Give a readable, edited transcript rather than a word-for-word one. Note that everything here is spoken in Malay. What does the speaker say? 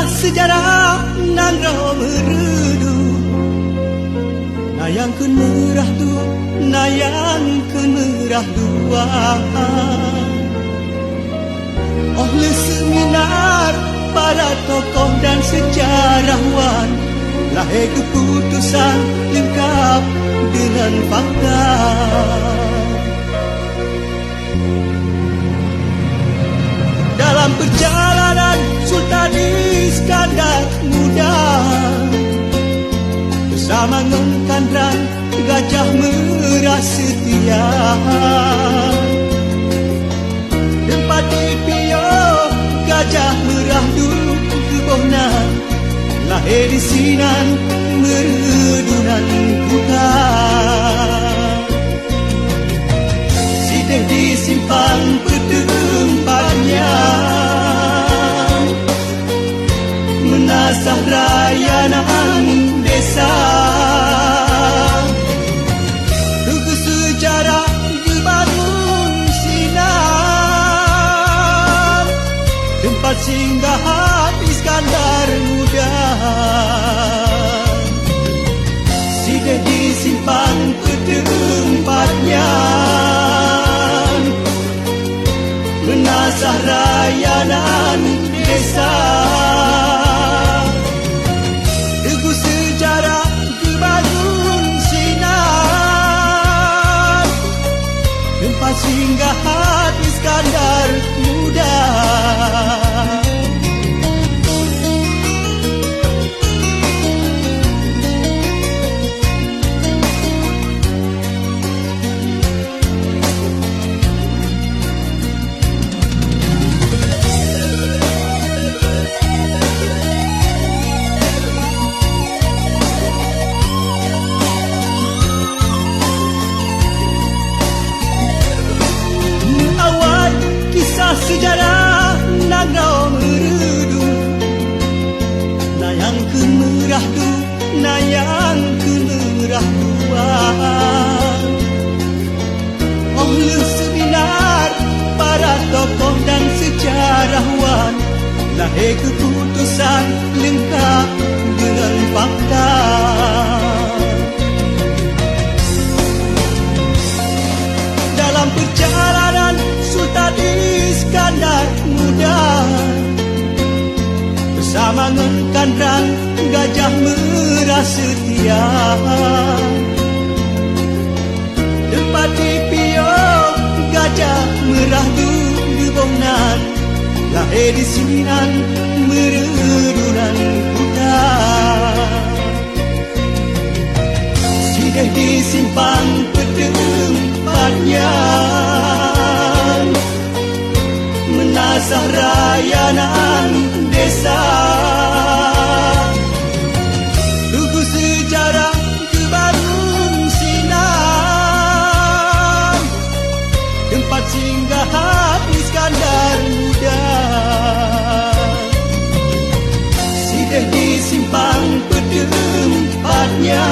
sejarah nan rau meredu, nayang kun merah du, nayang kun merah dua. Oleh seminar para tokoh dan sejarawan, lahir keputusan lengkap dengan fakta. Dalam perjalanan Sultan Iskandar Muda, bersama Ngengkanran Gajah Merah setia, tempat dipio Gajah Merah dulu kebohnan, lahir di sinan meredunan kuta. Sideh disimpan bertempatnya, menasah rayanan desa. Tugu sejarah dibangun sinar, tempat singgah Iskandar Muda. Sideh disimpan bertempatnya, menasah rayanan desa. Tugu sejarah dibangun sinar, tempat singgah Iskandar Muda. Sejarah nan rau meredu, nayang kun merah du, nayang kun merah dua. Oleh seminar para tokoh dan sejarawan, lahir keputusan lengkap dengan fakta. Dalam perjalanan Sultan Iskandar Muda, bersama Ngengkanran Gajah Merah setia, tempat dipio Gajah Merah du kebohnan, lahir di sinan meredunan kuta. Sideh disimpan bertempatnya, menasah rayanan desa. Tugu sejarah dibangun sinar, tempat singgah Iskandar Muda. Sideh disimpan bertempatnya,